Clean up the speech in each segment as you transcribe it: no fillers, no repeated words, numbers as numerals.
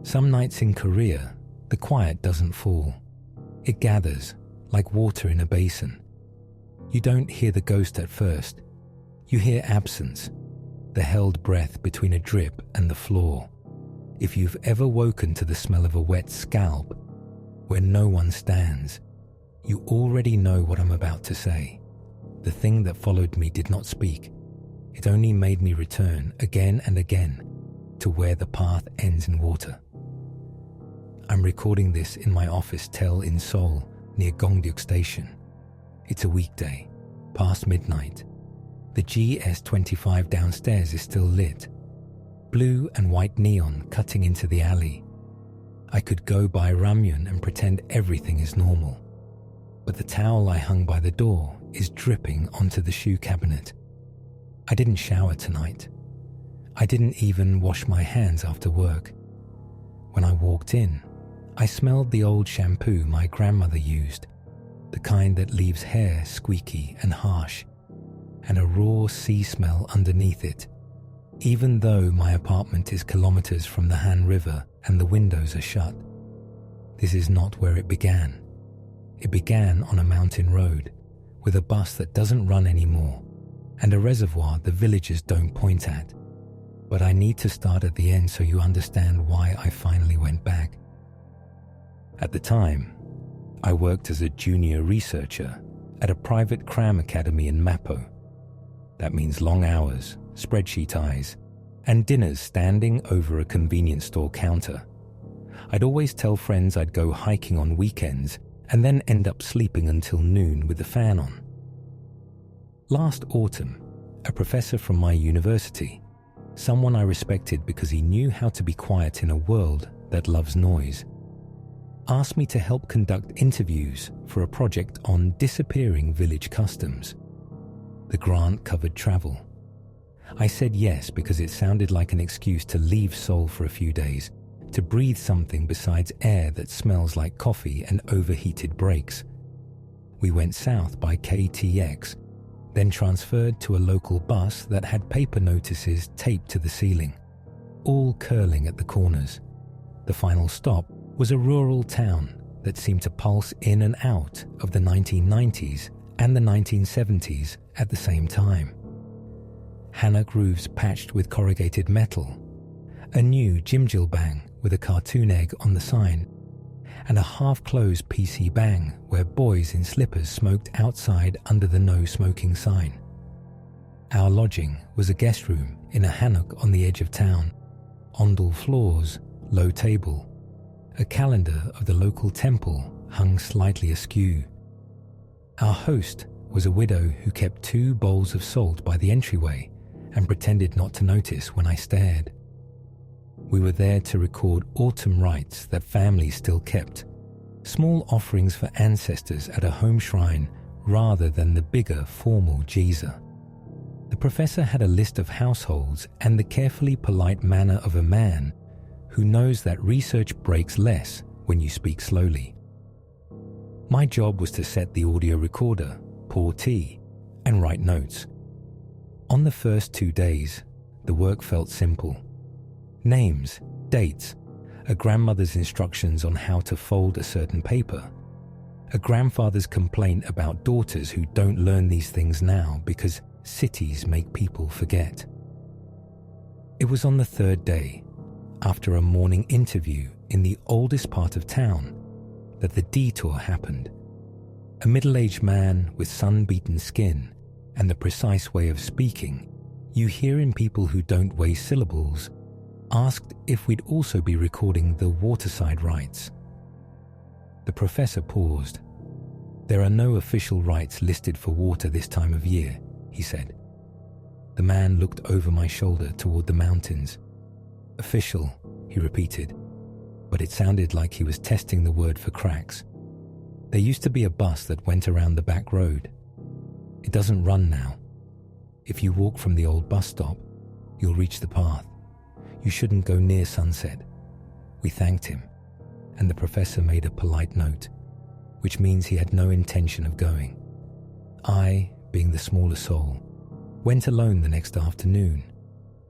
Some nights in Korea, the quiet doesn't fall. It gathers, like water in a basin. You don't hear the ghost at first. You hear absence, the held breath between a drip and the floor. If you've ever woken to the smell of a wet scalp, where no one stands, you already know what I'm about to say. The thing that followed me did not speak. It only made me return again and again to where the path ends in water. I'm recording this in my office tel in Seoul, near Gongdeok Station. It's a weekday, past midnight. The GS25 downstairs is still lit. Blue and white neon cutting into the alley. I could go buy ramyun and pretend everything is normal. But the towel I hung by the door is dripping onto the shoe cabinet. I didn't shower tonight. I didn't even wash my hands after work. When I walked in, I smelled the old shampoo my grandmother used, the kind that leaves hair squeaky and harsh, and a raw sea smell underneath it, even though my apartment is kilometers from the Han River and the windows are shut. This is not where it began. It began on a mountain road, with a bus that doesn't run anymore, and a reservoir the villagers don't point at. But I need to start at the end so you understand why I finally went back. At the time, I worked as a junior researcher at a private cram academy in Mapo. That means long hours, spreadsheet eyes, and dinners standing over a convenience store counter. I'd always tell friends I'd go hiking on weekends and then end up sleeping until noon with the fan on. Last autumn, a professor from my university, someone I respected because he knew how to be quiet in a world that loves noise, asked me to help conduct interviews for a project on disappearing village customs. The grant covered travel. I said yes because it sounded like an excuse to leave Seoul for a few days, to breathe something besides air that smells like coffee and overheated brakes. We went south by KTX, then transferred to a local bus that had paper notices taped to the ceiling, all curling at the corners. The final stop was a rural town that seemed to pulse in and out of the 1990s and the 1970s at the same time. Hanok roofs patched with corrugated metal, a new Jimjilbang with a cartoon egg on the sign, and a half-closed PC Bang where boys in slippers smoked outside under the no-smoking sign. Our lodging was a guest room in a hanok on the edge of town, ondel floors, low table. A calendar of the local temple hung slightly askew. Our host was a widow who kept 2 bowls of salt by the entryway and pretended not to notice when I stared. We were there to record autumn rites that families still kept, small offerings for ancestors at a home shrine rather than the bigger formal jiza. The professor had a list of households and the carefully polite manner of a man who knows that research breaks less when you speak slowly. My job was to set the audio recorder, pour tea, and write notes. On the first 2 days, the work felt simple. Names, dates, a grandmother's instructions on how to fold a certain paper, a grandfather's complaint about daughters who don't learn these things now because cities make people forget. It was on the 3rd day, after a morning interview in the oldest part of town, that the detour happened. A middle-aged man with sun-beaten skin and the precise way of speaking you hear in people who don't waste syllables asked if we'd also be recording the waterside rites. The professor paused. "There are no official rites listed for water this time of year," he said. The man looked over my shoulder toward the mountains. "Official," he repeated, but it sounded like he was testing the word for cracks. "There used to be a bus that went around the back road. It doesn't run now. If you walk from the old bus stop, you'll reach the path. You shouldn't go near sunset." We thanked him, and the professor made a polite note, which means he had no intention of going. I, being the smaller soul, went alone the next afternoon,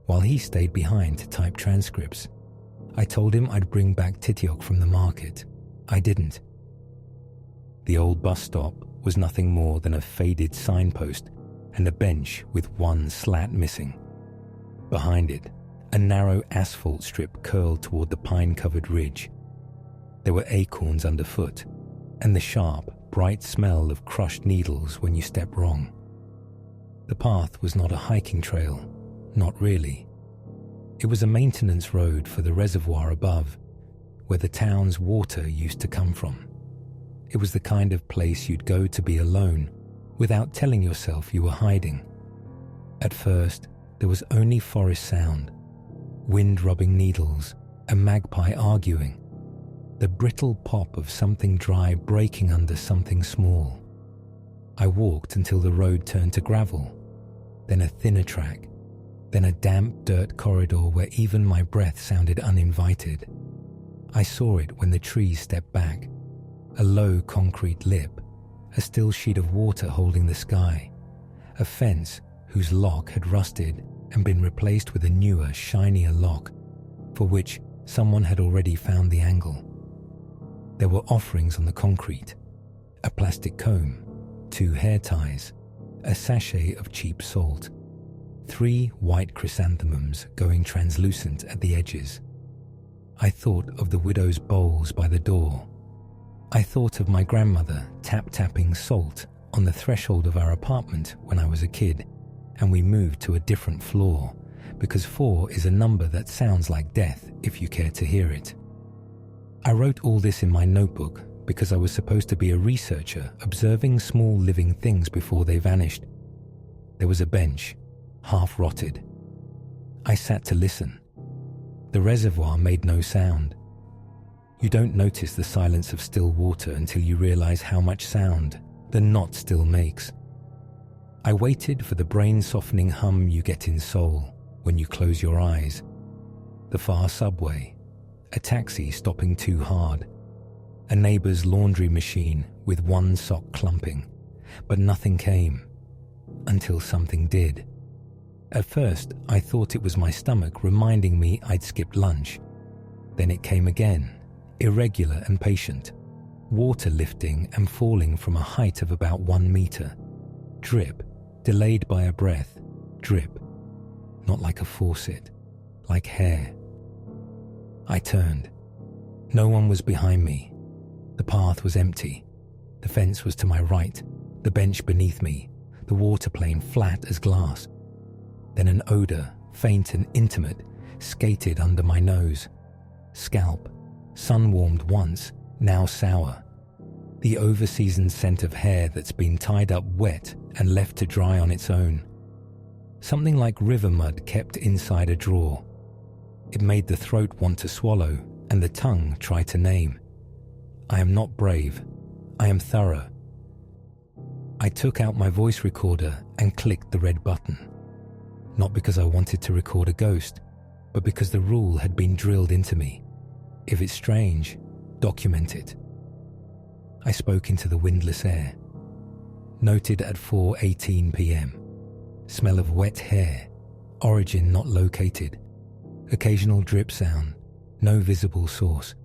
while he stayed behind to type transcripts. I told him I'd bring back titiok from the market. I didn't. The old bus stop was nothing more than a faded signpost and a bench with one slat missing. Behind it, a narrow asphalt strip curled toward the pine-covered ridge. There were acorns underfoot, and the sharp, bright smell of crushed needles when you step wrong. The path was not a hiking trail, not really. It was a maintenance road for the reservoir above, where the town's water used to come from. It was the kind of place you'd go to be alone, without telling yourself you were hiding. At first, there was only forest sound, wind rubbing needles, a magpie arguing, the brittle pop of something dry breaking under something small. I walked until the road turned to gravel, then a thinner track, then a damp dirt corridor where even my breath sounded uninvited. I saw it when the trees stepped back, a low concrete lip, a still sheet of water holding the sky, a fence whose lock had rusted and been replaced with a newer, shinier lock, for which someone had already found the angle. There were offerings on the concrete, a plastic comb, 2 hair ties, a sachet of cheap salt, 3 white chrysanthemums going translucent at the edges. I thought of the widow's bowls by the door. I thought of my grandmother tap-tapping salt on the threshold of our apartment when I was a kid, and we moved to a different floor, because 4 is a number that sounds like death if you care to hear it. I wrote all this in my notebook because I was supposed to be a researcher observing small living things before they vanished. There was a bench, half rotted. I sat to listen. The reservoir made no sound. You don't notice the silence of still water until you realize how much sound the not still makes. I waited for the brain-softening hum you get in Seoul when you close your eyes. The far subway, a taxi stopping too hard, a neighbor's laundry machine with one sock clumping, but nothing came, until something did. At first, I thought it was my stomach reminding me I'd skipped lunch. Then it came again, irregular and patient, water lifting and falling from a height of about 1 meter. Drip, delayed by a breath, drip, not like a faucet, like hair. I turned. No one was behind me. The path was empty. The fence was to my right, the bench beneath me, the water plane flat as glass. Then an odor, faint and intimate, skated under my nose. Scalp, sun-warmed once, now sour. The over-seasoned scent of hair that's been tied up wet and left to dry on its own. Something like river mud kept inside a drawer. It made the throat want to swallow and the tongue try to name. I am not brave. I am thorough. I took out my voice recorder and clicked the red button. Not because I wanted to record a ghost, but because the rule had been drilled into me. If it's strange, document it. I spoke into the windless air. Noted at 4:18 p.m. Smell of wet hair. Origin not located. Occasional drip sound. No visible source.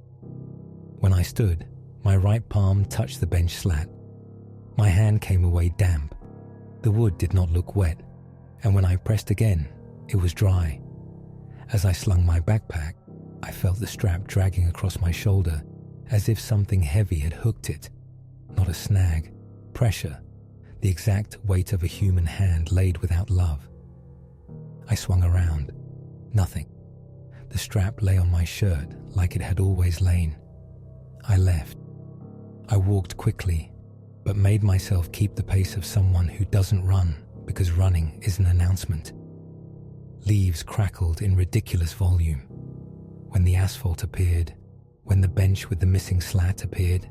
When I stood, my right palm touched the bench slat. My hand came away damp. The wood did not look wet, and when I pressed again, it was dry. As I slung my backpack, I felt the strap dragging across my shoulder, as if something heavy had hooked it. Not a snag. Pressure. The exact weight of a human hand laid without love. I swung around. Nothing. The strap lay on my shirt like it had always lain. I left. I walked quickly, but made myself keep the pace of someone who doesn't run because running is an announcement. Leaves crackled in ridiculous volume. When the asphalt appeared, when the bench with the missing slat appeared,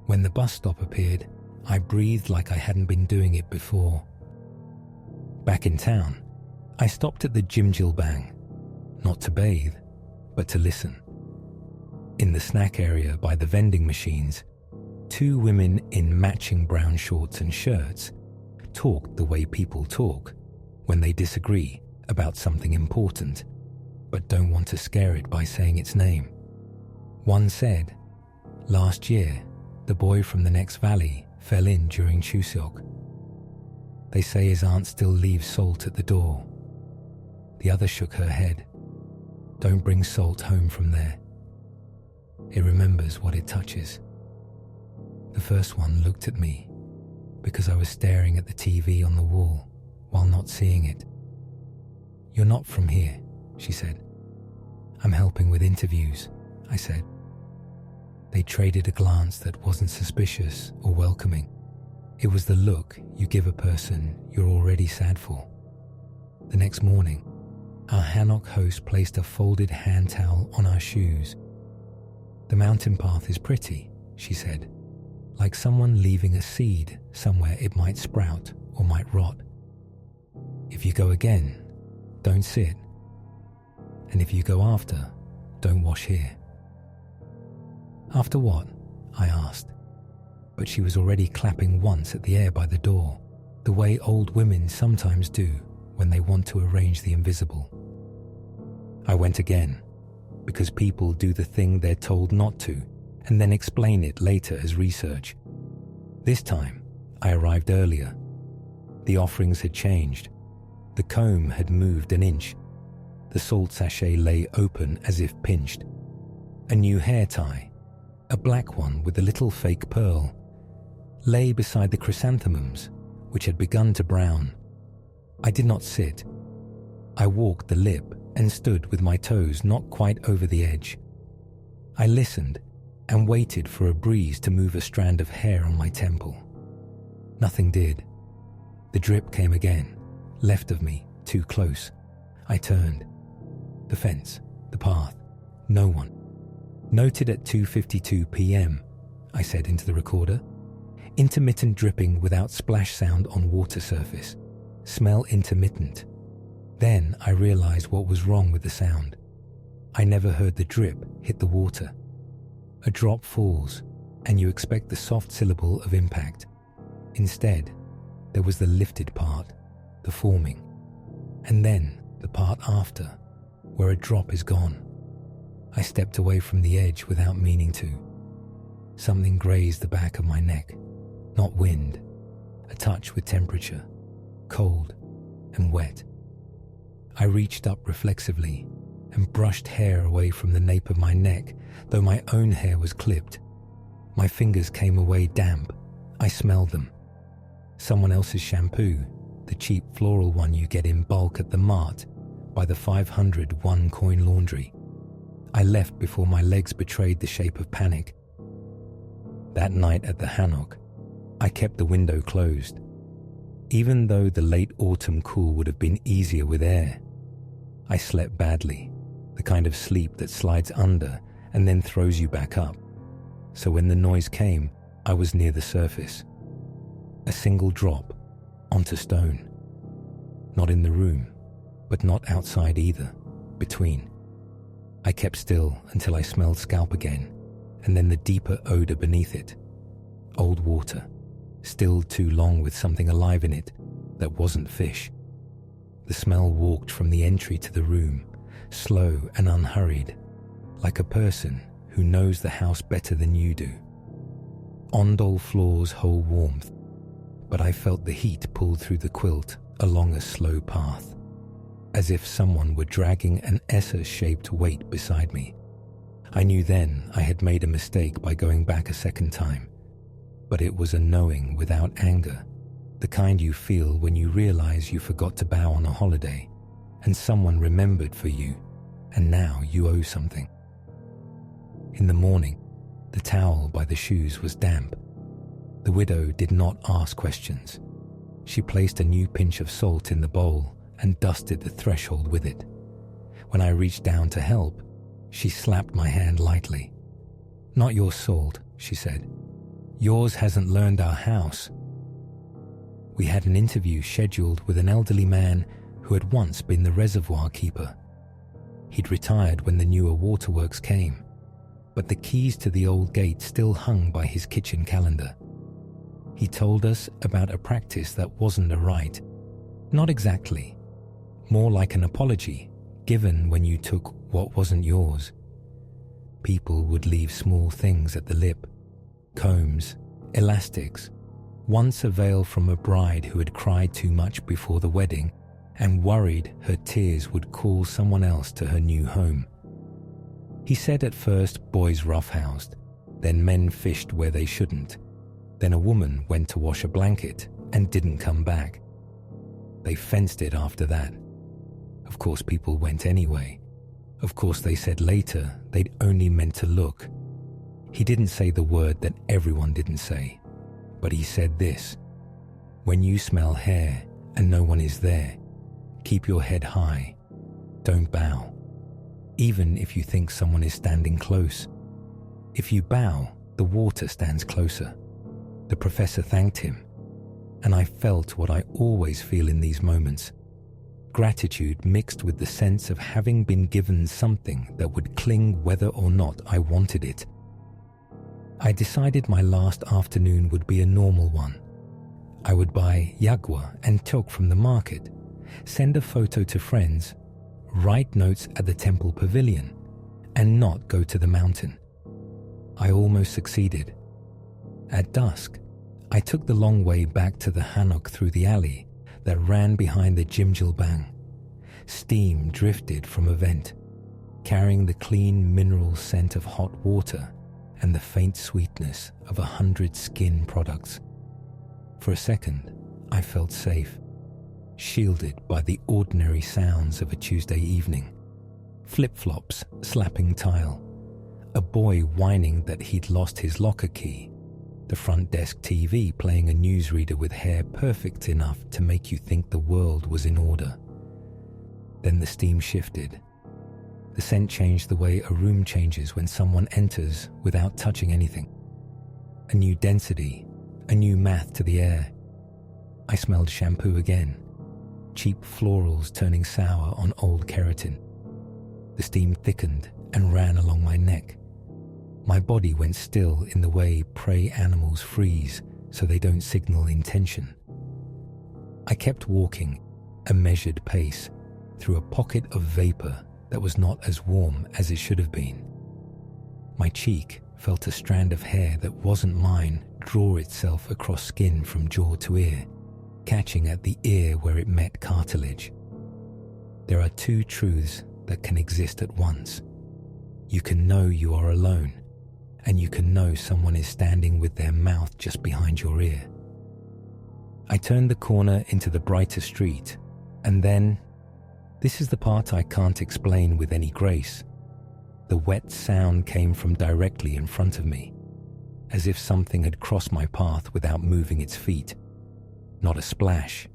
when the bus stop appeared, I breathed like I hadn't been doing it before. Back in town, I stopped at the Jimjilbang, not to bathe, but to listen. In the snack area by the vending machines, 2 women in matching brown shorts and shirts talked the way people talk when they disagree about something important. but don't want to scare it by saying its name. One said, "Last year, the boy from the next valley fell in during Chuseok. They say his aunt still leaves salt at the door." The other shook her head. "Don't bring salt home from there. It remembers what it touches." The first one looked at me because I was staring at the TV on the wall while not seeing it. "You're not from here," she said. "I'm helping with interviews," I said. They traded a glance that wasn't suspicious or welcoming. It was the look you give a person you're already sad for. The next morning, our Hanok host placed a folded hand towel on our shoes. "The mountain path is pretty," she said, "like someone leaving a seed somewhere it might sprout or might rot. If you go again, don't sit. And if you go after, don't wash here." "After what?" I asked. But she was already clapping once at the air by the door, the way old women sometimes do when they want to arrange the invisible. I went again, because people do the thing they're told not to, and then explain it later as research. This time, I arrived earlier. The offerings had changed. The comb had moved an inch. The salt sachet lay open as if pinched. A new hair tie, a black one with a little fake pearl, lay beside the chrysanthemums, which had begun to brown. I did not sit. I walked the lip and stood with my toes not quite over the edge. I listened and waited for a breeze to move a strand of hair on my temple. Nothing did. The drip came again, left of me, too close. I turned. The fence, the path, no one. "Noted at 2:52 p.m., I said into the recorder. "Intermittent dripping without splash sound on water surface. Smell intermittent." Then I realized what was wrong with the sound. I never heard the drip hit the water. A drop falls, and you expect the soft syllable of impact. Instead, there was the lifted part, the forming, and then the part after, where a drop is gone. I stepped away from the edge without meaning to. Something grazed the back of my neck, not wind, a touch with temperature, cold and wet. I reached up reflexively and brushed hair away from the nape of my neck, though my own hair was clipped. My fingers came away damp. I smelled them. Someone else's shampoo, the cheap floral one you get in bulk at the mart by the 500 one-coin laundry. I left before my legs betrayed the shape of panic. That night at the Hanok, I kept the window closed. Even though the late autumn cool would have been easier with air, I slept badly, the kind of sleep that slides under and then throws you back up. So when the noise came, I was near the surface. A single drop onto stone. Not in the room, but not outside either, between. I kept still until I smelled scalp again, and then the deeper odor beneath it. Old water, still too long with something alive in it that wasn't fish. The smell walked from the entry to the room, slow and unhurried, like a person who knows the house better than you do. Ondol floors hold warmth, but I felt the heat pull through the quilt along a slow path, as if someone were dragging an Esser-shaped weight beside me. I knew then I had made a mistake by going back a second time, but it was a knowing without anger, the kind you feel when you realize you forgot to bow on a holiday, and someone remembered for you, and now you owe something. In the morning, the towel by the shoes was damp. The widow did not ask questions. She placed a new pinch of salt in the bowl and dusted the threshold with it. When I reached down to help, she slapped my hand lightly. "Not your salt," she said. "Yours hasn't learned our house." We had an interview scheduled with an elderly man who had once been the reservoir keeper. He'd retired when the newer waterworks came, but the keys to the old gate still hung by his kitchen calendar. He told us about a practice that wasn't a rite. Not exactly. More like an apology, given when you took what wasn't yours. People would leave small things at the lip, combs, elastics, once a veil from a bride who had cried too much before the wedding and worried her tears would call someone else to her new home. He said at first boys roughhoused, then men fished where they shouldn't, then a woman went to wash a blanket and didn't come back. They fenced it after that. Of course people went anyway. Of course they said later they'd only meant to look. He didn't say the word that everyone didn't say, but he said this: when you smell hair and no one is there, keep your head high. Don't bow, even if you think someone is standing close. If you bow, the water stands closer. The professor thanked him, and I felt what I always feel in these moments: gratitude mixed with the sense of having been given something that would cling whether or not I wanted it. I decided my last afternoon would be a normal one. I would buy yagua and tok from the market, send a photo to friends, write notes at the temple pavilion, and not go to the mountain. I almost succeeded. At dusk, I took the long way back to the hanok through the alley that ran behind the Jimjilbang. Steam drifted from a vent, carrying the clean mineral scent of hot water and the faint sweetness of 100 skin products. For a second, I felt safe, shielded by the ordinary sounds of a Tuesday evening. Flip-flops slapping tile, a boy whining that he'd lost his locker key, the front desk TV playing a newsreader with hair perfect enough to make you think the world was in order. Then the steam shifted. The scent changed the way a room changes when someone enters without touching anything. A new density, a new math to the air. I smelled shampoo again, cheap florals turning sour on old keratin. The steam thickened and ran along my neck. My body went still in the way prey animals freeze so they don't signal intention. I kept walking, a measured pace, through a pocket of vapor that was not as warm as it should have been. My cheek felt a strand of hair that wasn't mine draw itself across skin from jaw to ear, catching at the ear where it met cartilage. There are two truths that can exist at once. You can know you are alone, and you can know someone is standing with their mouth just behind your ear. I turned the corner into the brighter street, and then, this is the part I can't explain with any grace, the wet sound came from directly in front of me, as if something had crossed my path without moving its feet. Not a splash,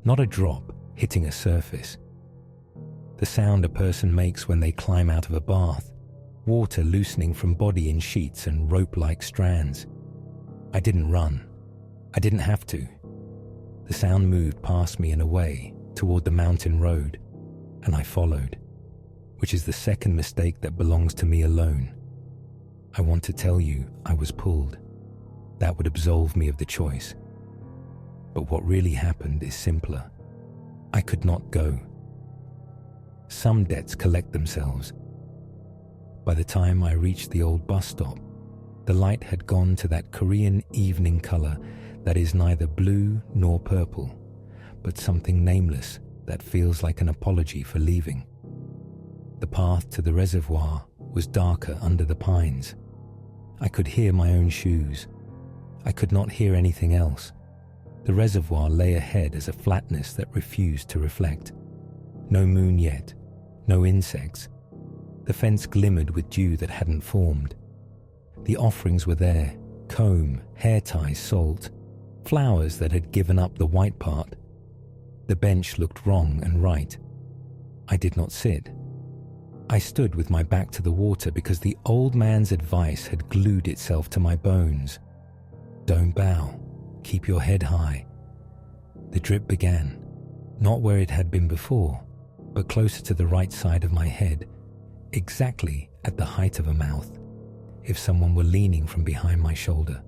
not a drop hitting a surface. The sound a person makes when they climb out of a bath, water loosening from body in sheets and rope-like strands. I didn't run. I didn't have to. The sound moved past me and away toward the mountain road, and I followed, which is the second mistake that belongs to me alone. I want to tell you I was pulled. That would absolve me of the choice. But what really happened is simpler. I could not go. Some debts collect themselves. By the time I reached the old bus stop, the light had gone to that Korean evening color that is neither blue nor purple, but something nameless that feels like an apology for leaving. The path to the reservoir was darker under the pines. I could hear my own shoes. I could not hear anything else. The reservoir lay ahead as a flatness that refused to reflect. No moon yet, no insects. The fence glimmered with dew that hadn't formed. The offerings were there, comb, hair ties, salt, flowers that had given up the white part. The bench looked wrong and right. I did not sit. I stood with my back to the water because the old man's advice had glued itself to my bones. Don't bow. Keep your head high. The drip began, not where it had been before, but closer to the right side of my head, exactly at the height of a mouth, if someone were leaning from behind my shoulder.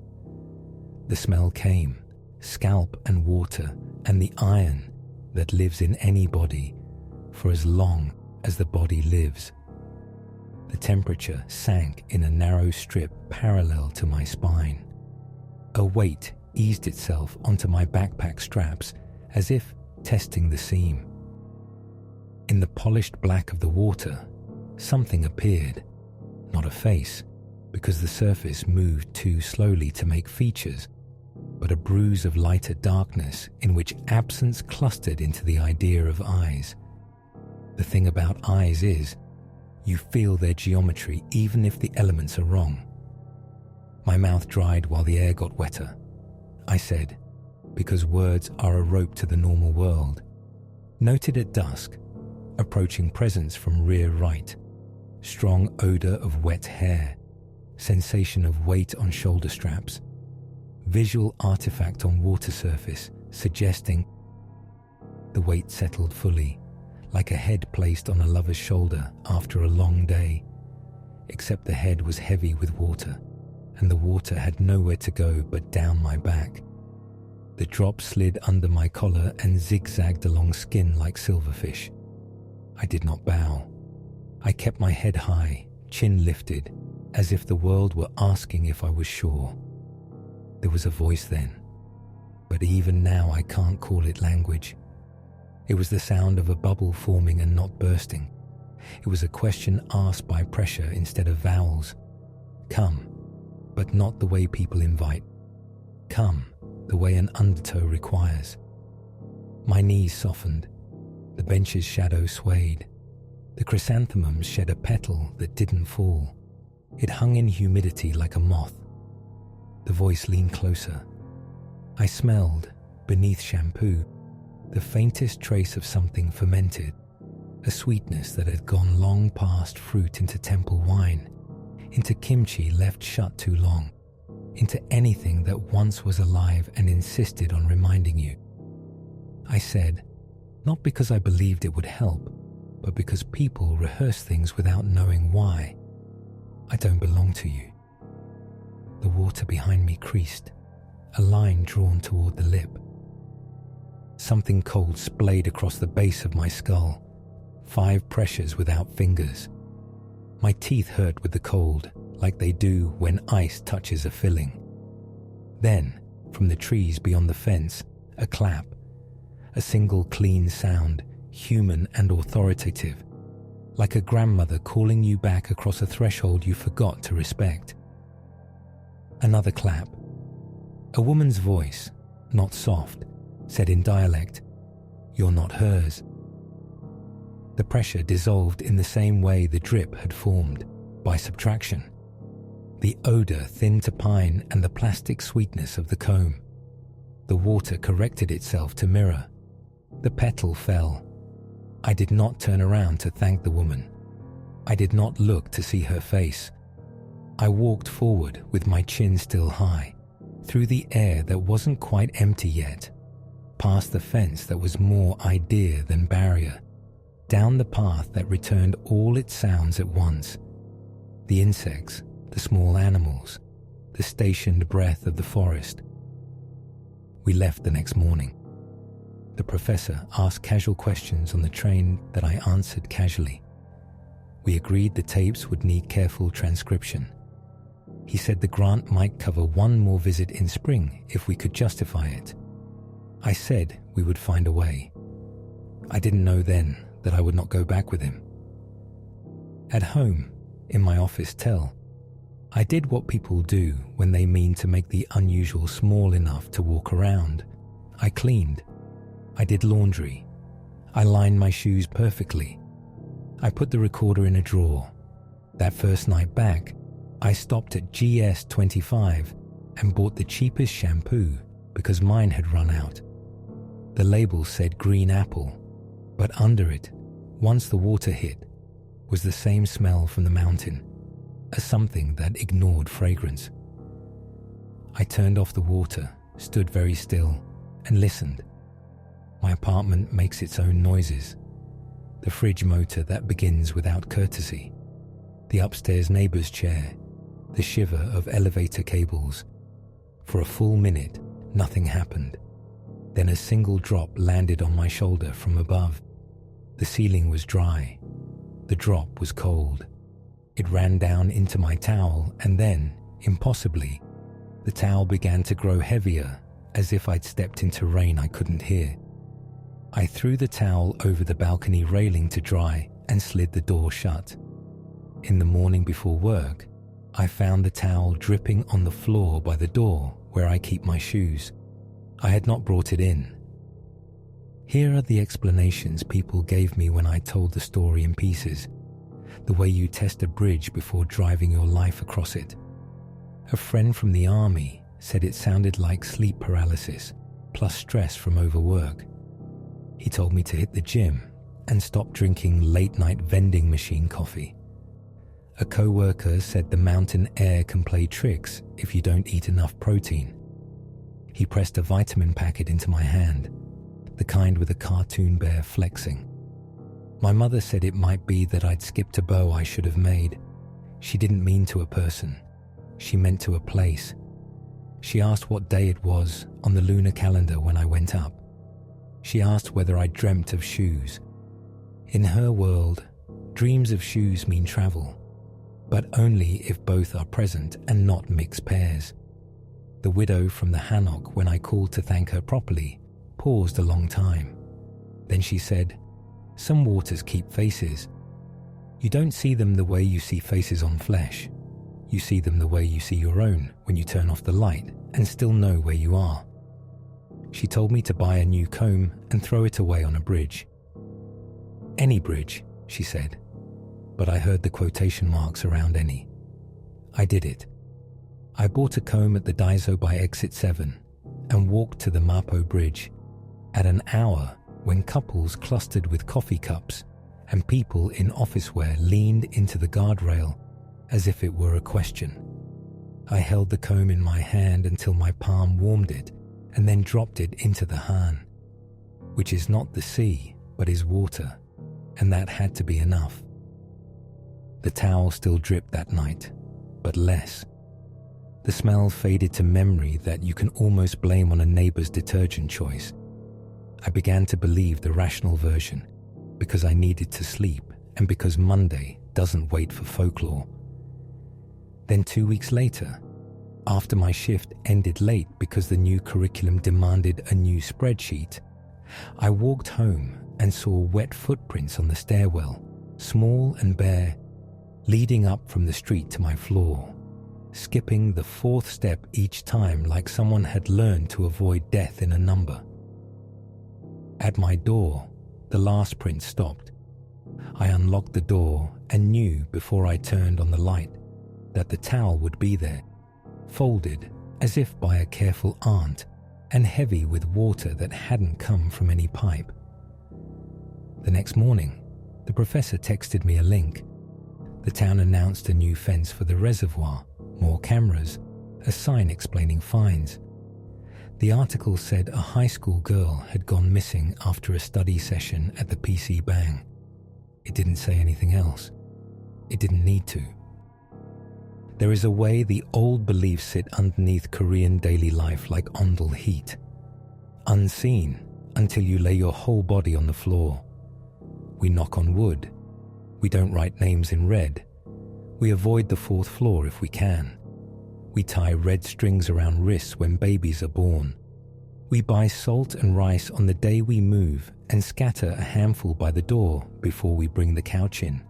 The smell came, scalp and water and the iron that lives in any body for as long as the body lives. The temperature sank in a narrow strip parallel to my spine. A weight eased itself onto my backpack straps as if testing the seam. In the polished black of the water, something appeared. Not a face, because the surface moved too slowly to make features, but a bruise of lighter darkness in which absence clustered into the idea of eyes. The thing about eyes is, you feel their geometry even if the elements are wrong. My mouth dried while the air got wetter. I said, because words are a rope to the normal world. Noted at dusk, approaching presence from rear right. Strong odor of wet hair. Sensation of weight on shoulder straps. Visual artifact on water surface suggesting the weight settled fully, like a head placed on a lover's shoulder after a long day, except the head was heavy with water, and the water had nowhere to go but down my back. The drop slid under my collar and zigzagged along skin like silverfish. I did not bow. I kept my head high, chin lifted, as if the world were asking if I was sure. There was a voice then, but even now I can't call it language. It was the sound of a bubble forming and not bursting. It was a question asked by pressure instead of vowels. Come, but not the way people invite. Come, the way an undertow requires. My knees softened. The bench's shadow swayed. The chrysanthemums shed a petal that didn't fall. It hung in humidity like a moth. The voice leaned closer. I smelled, beneath shampoo, the faintest trace of something fermented, a sweetness that had gone long past fruit into temple wine, into kimchi left shut too long, into anything that once was alive and insisted on reminding you. I said, not because I believed it would help, but because people rehearse things without knowing why. I don't belong to you. The water behind me creased, a line drawn toward the lip. Something cold splayed across the base of my skull, 5 pressures without fingers. My teeth hurt with the cold, like they do when ice touches a filling. Then, from the trees beyond the fence, a clap, a single clean sound, human and authoritative, like a grandmother calling you back across a threshold you forgot to respect. Another clap. A woman's voice, not soft, said in dialect, "You're not hers." The pressure dissolved in the same way the drip had formed, by subtraction. The odor thinned to pine and the plastic sweetness of the comb. The water corrected itself to mirror. The petal fell. I did not turn around to thank the woman. I did not look to see her face. I walked forward with my chin still high, through the air that wasn't quite empty yet, past the fence that was more idea than barrier, down the path that returned all its sounds at once. The insects, the small animals, the stationed breath of the forest. We left the next morning. The professor asked casual questions on the train that I answered casually. We agreed the tapes would need careful transcription. He said the grant might cover one more visit in spring if we could justify it. I said we would find a way. I didn't know then that I would not go back with him. At home, in my office tell, I did what people do when they mean to make the unusual small enough to walk around. I cleaned. I did laundry. I lined my shoes perfectly. I put the recorder in a drawer. That first night back, I stopped at GS25 and bought the cheapest shampoo because mine had run out. The label said green apple, but under it, once the water hit, was the same smell from the mountain, a something that ignored fragrance. I turned off the water, stood very still, and listened. My apartment makes its own noises. The fridge motor that begins without courtesy. The upstairs neighbor's chair. The shiver of elevator cables. For a full minute, nothing happened. Then a single drop landed on my shoulder from above. The ceiling was dry. The drop was cold. It ran down into my towel, and then, impossibly, the towel began to grow heavier, as if I'd stepped into rain I couldn't hear. I threw the towel over the balcony railing to dry and slid the door shut. In the morning before work, I found the towel dripping on the floor by the door where I keep my shoes. I had not brought it in. Here are the explanations people gave me when I told the story in pieces, the way you test a bridge before driving your life across it. A friend from the army said it sounded like sleep paralysis plus stress from overwork. He told me to hit the gym and stop drinking late-night vending machine coffee. A co-worker said the mountain air can play tricks if you don't eat enough protein. He pressed a vitamin packet into my hand, the kind with a cartoon bear flexing. My mother said it might be that I'd skipped a bow I should have made. She didn't mean to a person. She meant to a place. She asked what day it was on the lunar calendar when I went up. She asked whether I dreamt of shoes. In her world, dreams of shoes mean travel, but only if both are present and not mixed pairs. The widow from the Hanok, when I called to thank her properly, paused a long time. Then she said, "Some waters keep faces. You don't see them the way you see faces on flesh. You see them the way you see your own when you turn off the light and still know where you are." She told me to buy a new comb and throw it away on a bridge. "Any bridge," she said, but I heard the quotation marks around any. I did it. I bought a comb at the Daiso by Exit 7 and walked to the Mapo Bridge at an hour when couples clustered with coffee cups and people in office wear leaned into the guardrail as if it were a question. I held the comb in my hand until my palm warmed it and then dropped it into the Han, which is not the sea but is water, and that had to be enough. The towel still dripped that night, but less. The smell faded to memory that you can almost blame on a neighbor's detergent choice. I began to believe the rational version because I needed to sleep and because Monday doesn't wait for folklore. Then 2 weeks later, after my shift ended late because the new curriculum demanded a new spreadsheet, I walked home and saw wet footprints on the stairwell, small and bare, leading up from the street to my floor, skipping the fourth step each time like someone had learned to avoid death in a number. At my door, the last print stopped. I unlocked the door and knew before I turned on the light that the towel would be there, folded as if by a careful aunt and heavy with water that hadn't come from any pipe. The next morning, the professor texted me a link. The town announced a new fence for the reservoir, more cameras, a sign explaining fines. The article said a high school girl had gone missing after a study session at the PC Bang. It didn't say anything else. It didn't need to. There is a way the old beliefs sit underneath Korean daily life like ondal heat, unseen until you lay your whole body on the floor. We knock on wood. We don't write names in red. We avoid the fourth floor if we can. We tie red strings around wrists when babies are born. We buy salt and rice on the day we move and scatter a handful by the door before we bring the couch in.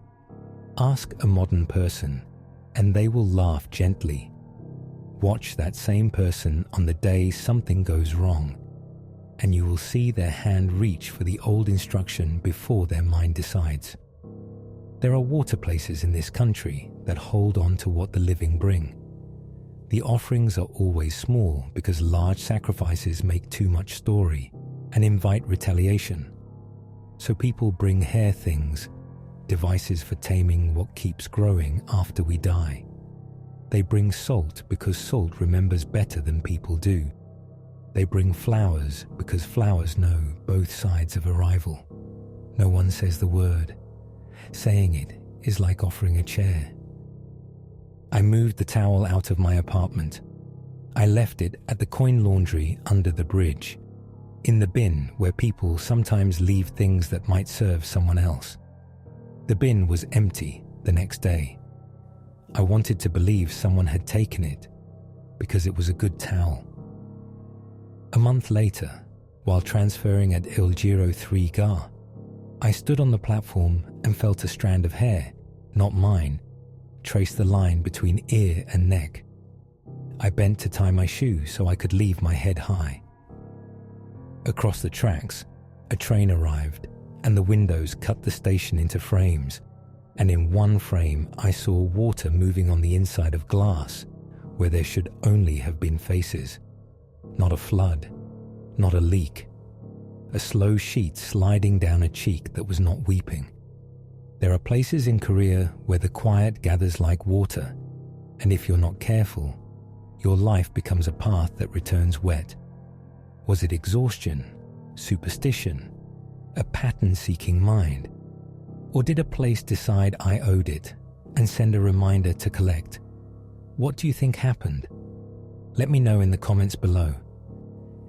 Ask a modern person, and they will laugh gently. Watch that same person on the day something goes wrong, and you will see their hand reach for the old instruction before their mind decides. There are water places in this country that hold on to what the living bring. The offerings are always small because large sacrifices make too much story and invite retaliation. So people bring hair things, devices for taming what keeps growing after we die. They bring salt because salt remembers better than people do. They bring flowers because flowers know both sides of arrival. No one says the word. Saying it is like offering a chair. I moved the towel out of my apartment. I left it at the coin laundry under the bridge, in the bin where people sometimes leave things that might serve someone else. The bin was empty the next day. I wanted to believe someone had taken it because it was a good towel. A month later, while transferring at Il Giro 3 Gar, I stood on the platform and felt a strand of hair, not mine, trace the line between ear and neck. I bent to tie my shoe so I could leave my head high. Across the tracks, a train arrived, and the windows cut the station into frames, and in one frame I saw water moving on the inside of glass where there should only have been faces. Not a flood, not a leak. A slow sheet sliding down a cheek that was not weeping. There are places in Korea where the quiet gathers like water, and if you're not careful, your life becomes a path that returns wet. Was it exhaustion, superstition, a pattern-seeking mind? Or did a place decide I owed it and send a reminder to collect? What do you think happened? Let me know in the comments below.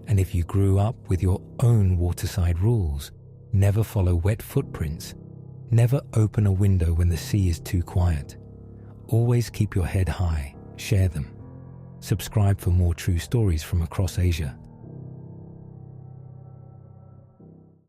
And if you grew up with your own waterside rules, never follow wet footprints, never open a window when the sea is too quiet, always keep your head high, share them. Subscribe for more true stories from across Asia.